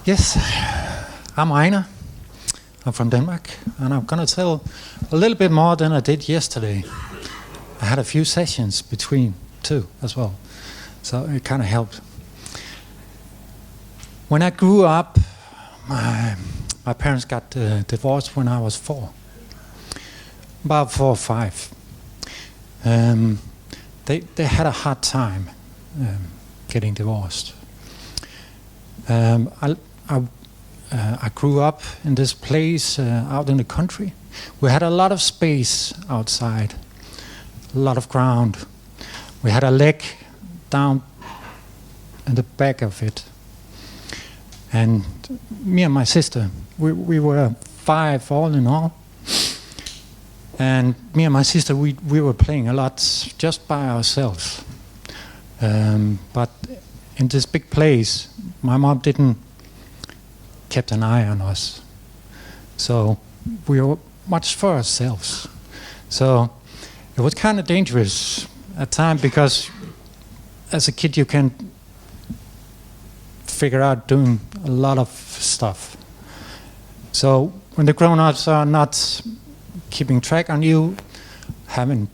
Yes, I'm Ejner. I'm from Denmark, and I'm going to tell a little bit more than I did yesterday. I had a few sessions between two as well, so it kind of helped. When I grew up, my parents got divorced when I was 4, about 4 or 5. They had a hard time getting divorced. I grew up in this place out in the country. We had a lot of space outside, a lot of ground. We had a lake down in the back of it. And me and my sister, we were 5 all in all. And me and my sister, we were playing a lot just by ourselves. But in this big place, my mom didn't kept an eye on us. So we were much for ourselves. So it was kind of dangerous at times because as a kid you can figure out doing a lot of stuff. So when the grown-ups are not keeping track on you, having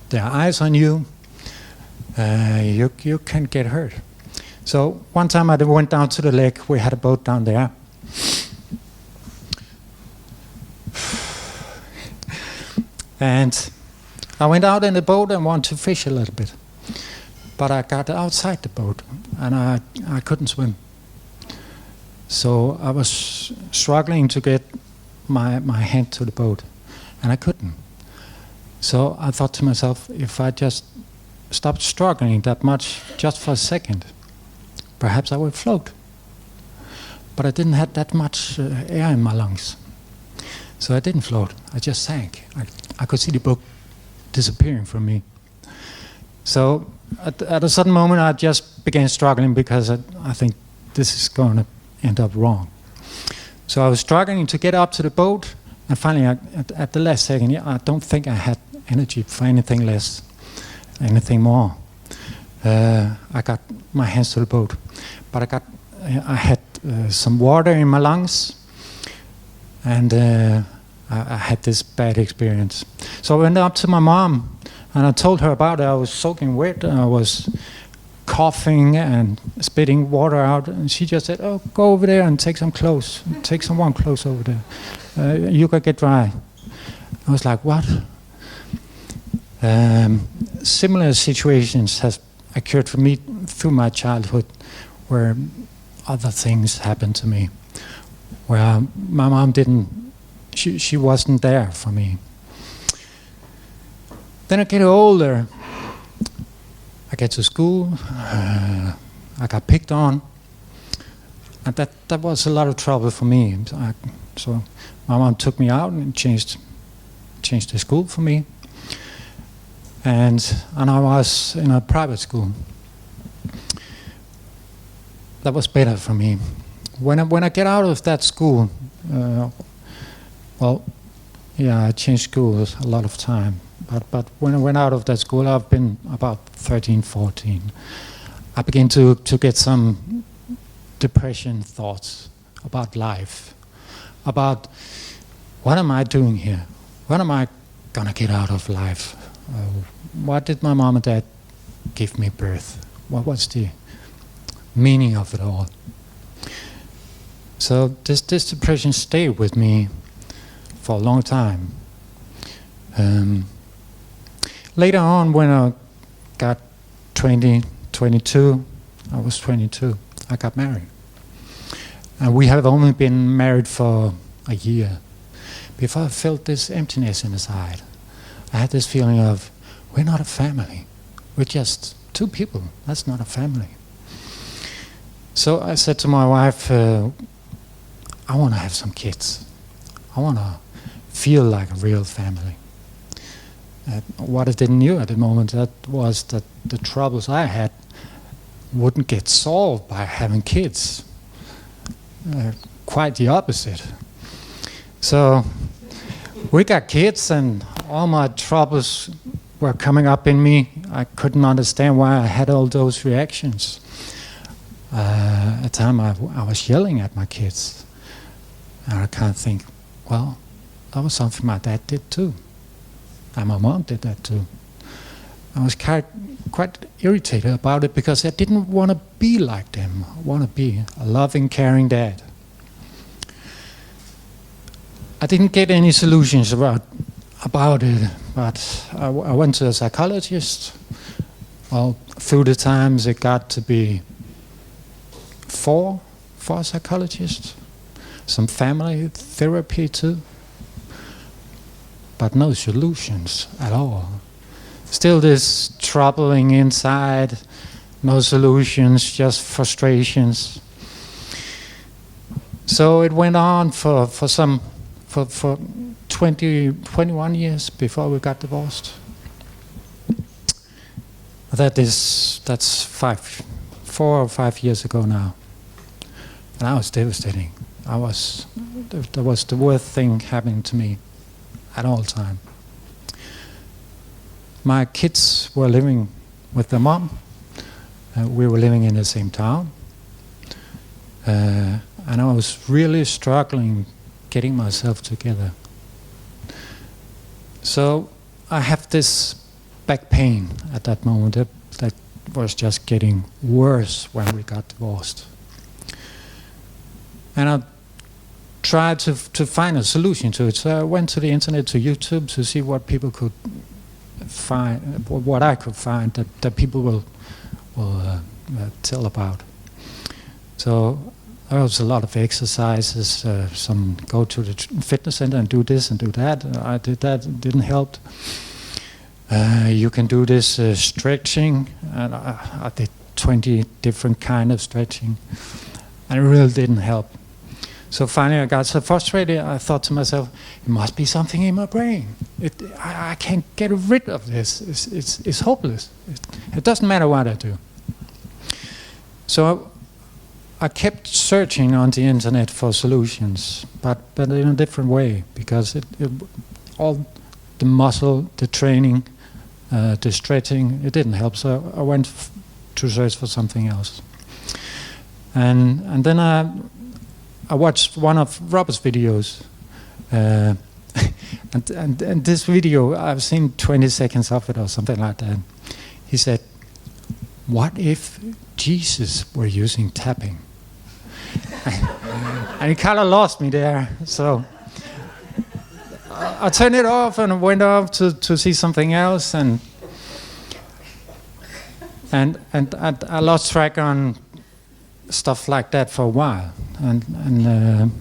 their eyes on you, you can get hurt. So one time I went down to the lake. We had a boat down there. And I went out in the boat and wanted to fish a little bit. But I got outside the boat and I couldn't swim. So I was struggling to get my hand to the boat and I couldn't. So I thought to myself, if I just stopped struggling that much just for a second, perhaps I would float. But I didn't have that much air in my lungs. So I didn't float, I just sank. I could see the boat disappearing from me. So at a certain moment I just began struggling because I think this is going to end up wrong. So I was struggling to get up to the boat, and finally at the last second, I don't think I had energy for anything more. I got my hands to the boat, but I had some water in my lungs, and I had this bad experience. So I went up to my mom and I told her about it. I was soaking wet and I was coughing and spitting water out, and she just said, "Oh, go over there and take some clothes. Take some warm clothes over there. You can get dry." I was like, "What?" Similar situations have occurred for me through my childhood where other things happened to me, where my mom she wasn't there for me. Then I get older, I get to school, I got picked on, and that was a lot of trouble for me. So my mom took me out and changed the school for me. And I was in a private school. That was better for me. When I get out of that school, I changed schools a lot of time. But when I went out of that school, I've been about 13, 14. I began to get some depression thoughts about life, about what am I doing here? When am I gonna get out of life? Why did my mom and dad give me birth? What was the meaning of it all? So this depression stayed with me for a long time. Later on, when I got 22, I was 22, I got married. And we have only been married for a year. Before I felt this emptiness inside, I had this feeling of, we're not a family. We're just 2 people. That's not a family. So I said to my wife, I want to have some kids. I want to feel like a real family. What I didn't know at the moment, that was that the troubles I had wouldn't get solved by having kids. Quite the opposite. So we got kids and all my troubles were coming up in me. I couldn't understand why I had all those reactions. a time I was yelling at my kids. And I kind of think, well, that was something my dad did too. And my mom did that too. I was quite irritated about it because I didn't want to be like them. I want to be a loving, caring dad. I didn't get any solutions about it, but I went to a psychologist. Well, through the times it got to be four psychologists, some family therapy too, but no solutions at all. Still this troubling inside, no solutions, just frustrations. So it went on for 21 years before we got divorced. That's 4 or 5 years ago now. And I was devastating. That was the worst thing happening to me at all time. My kids were living with their mom. We were living in the same town. And I was really struggling getting myself together. So I have this back pain at that moment that was just getting worse when we got divorced. And I tried to find a solution to it. So I went to the internet, to YouTube, to see what people could find, what I could find that people will tell about. So there was a lot of exercises. Some go to the fitness center and do this and do that. I did that, it didn't help. You can do this stretching, and I did 20 different kind of stretching, and it really didn't help. So finally I got so frustrated, I thought to myself, it must be something in my brain. I can't get rid of this. It's hopeless. It doesn't matter what I do. So I kept searching on the internet for solutions, but in a different way, because all the muscle, the training, the stretching, it didn't help. So I went to search for something else. And then I watched one of Robert's videos, and this video, I've seen 20 seconds of it or something like that. He said, what if Jesus were using tapping? And it kind of lost me there. So I turned it off and went off to see something else, and I lost track on stuff like that for a while. And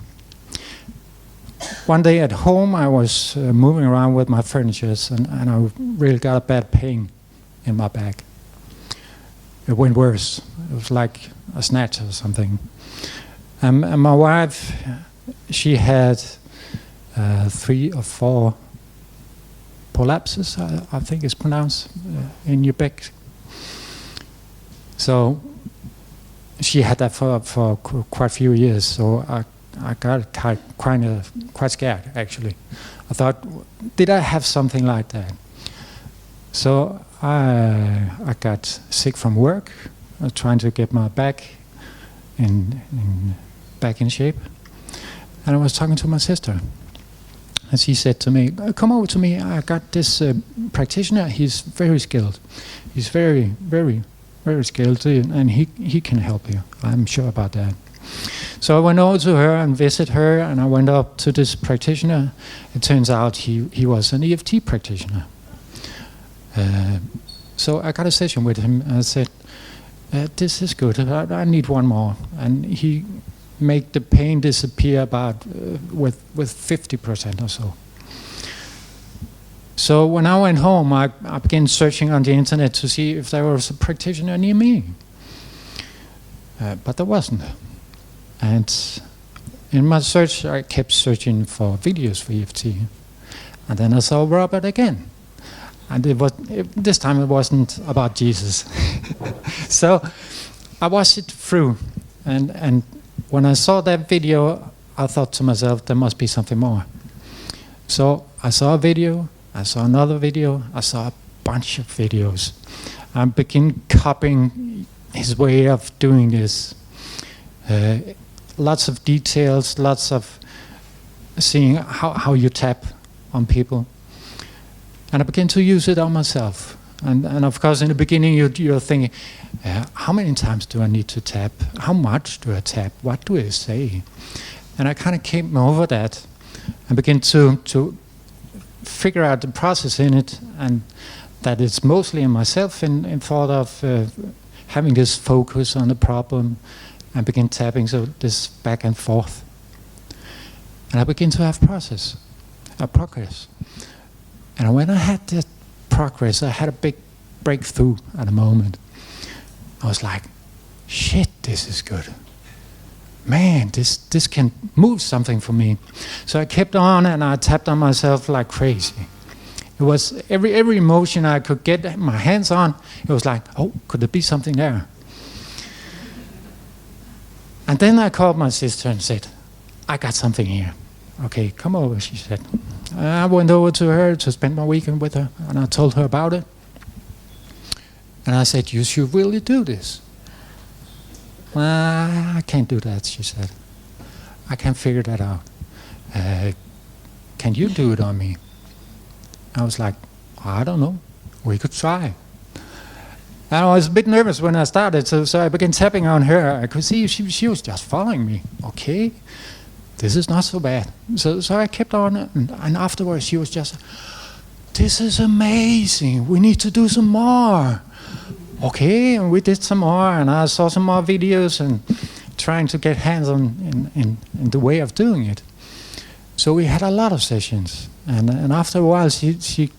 one day at home I was moving around with my furniture, and I really got a bad pain in my back. It went worse. It was like a snatch or something. And my wife, she had 3 or 4 prolapses, I think it's pronounced, in your back. So she had that for quite a few years. So I got quite scared, actually. I thought, did I have something like that? So I got sick from work, trying to get my back back in shape. And I was talking to my sister. And she said to me, come over to me, I got this practitioner, he's very skilled. He's very, very, very skilled, and he can help you. I'm sure about that. So I went over to her and visited her, and I went up to this practitioner. It turns out he was an EFT practitioner. So I got a session with him, and I said, this is good, I need one more. And he made the pain disappear about with 50% or so. So when I went home, I began searching on the internet to see if there was a practitioner near me. But there wasn't. And in my search, I kept searching for videos for EFT. And then I saw Robert again. And this time it wasn't about Jesus. So I watched it through. And when I saw that video, I thought to myself, there must be something more. So I saw a video, I saw another video, I saw a bunch of videos. I began copying his way of doing this. Lots of details, lots of seeing how you tap on people. And I began to use it on myself. And of course, in the beginning, you're thinking, how many times do I need to tap? How much do I tap? What do I say? And I kind of came over that and began to figure out the process in it, and that it's mostly in myself in thought of having this focus on the problem, and begin tapping, so this back and forth. And I begin to have progress. And when I had that progress, I had a big breakthrough at a moment. I was like, shit, this is good. Man, this can move something for me. So I kept on and I tapped on myself like crazy. It was every emotion I could get my hands on, it was like, oh, could there be something there? And then I called my sister and said, I got something here. Okay, come over, she said. I went over to her to spend my weekend with her, and I told her about it. And I said, you should really do this. I can't do that, she said. I can't figure that out. Can you do it on me? I was like, I don't know. We could try. And I was a bit nervous when I started, so I began tapping on her. I could see she was just following me. Okay, this is not so bad. So I kept on, and afterwards she was just, this is amazing. We need to do some more. Okay, and we did some more, and I saw some more videos and trying to get hands on in the way of doing it. So we had a lot of sessions, and after a while she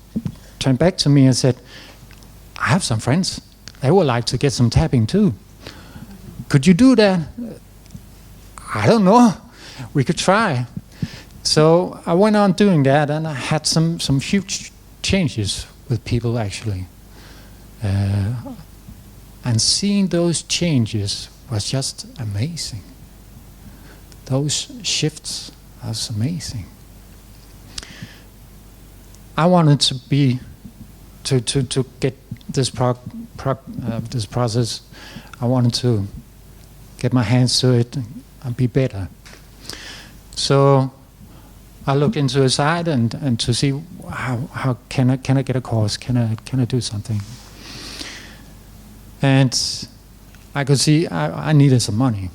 turned back to me and said, I have some friends. They would like to get some tapping too. Could you do that? I don't know. We could try. So I went on doing that, and I had some huge changes with people actually. And seeing those changes was just amazing. Those shifts was amazing. I wanted to be to get this this process. I wanted to get my hands to it and be better. So I looked into the site and to see how can I get a course? Can I do something? And I could see I needed some money.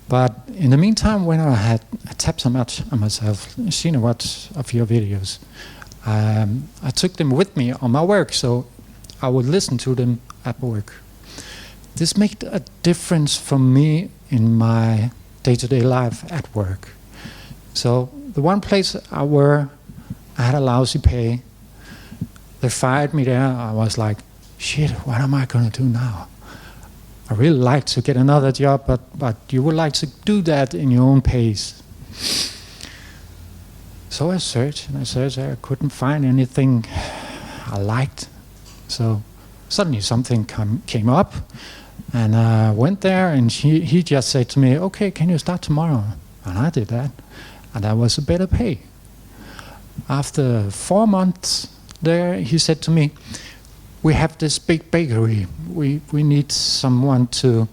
But in the meantime, when I tapped so much on myself, seen a lot of your videos, I took them with me on my work, so I would listen to them at work. This made a difference for me in my day-to-day life at work. So the one place I had a lousy pay. They fired me there. I was like, shit, what am I going to do now? I really like to get another job, but you would like to do that in your own pace. So I searched and I searched. I couldn't find anything I liked. So suddenly something came up, and I went there, and he just said to me, okay, can you start tomorrow? And I did that, and that was a better pay. After 4 months there, he said to me, we have this big bakery. We need someone to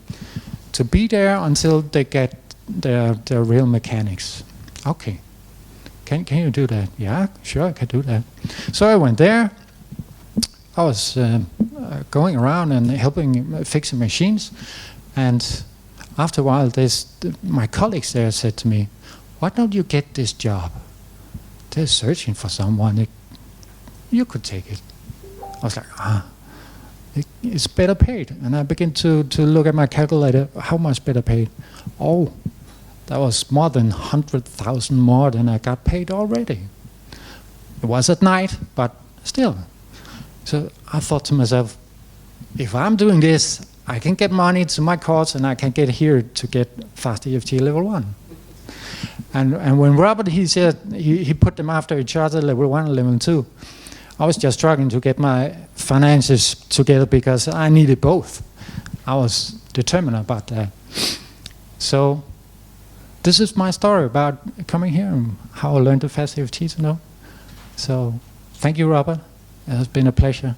be there until they get their real mechanics. Okay. Can you do that? Yeah, sure, I can do that. So I went there. I was going around and helping fixing machines. And after a while, my colleagues there said to me, why don't you get this job? They're searching for someone. You could take it. I was like, it's better paid. And I began to look at my calculator, how much better paid? Oh, that was more than 100,000 more than I got paid already. It was at night, but still. So I thought to myself, if I'm doing this, I can get money to my course, and I can get here to get FasterEFT level 1. And when Robert, he said, he put them after each other, level 1 and level 2, I was just struggling to get my finances together because I needed both. I was determined about that. So this is my story about coming here and how I learned the FasterEFT to know. So thank you, Robert. It has been a pleasure.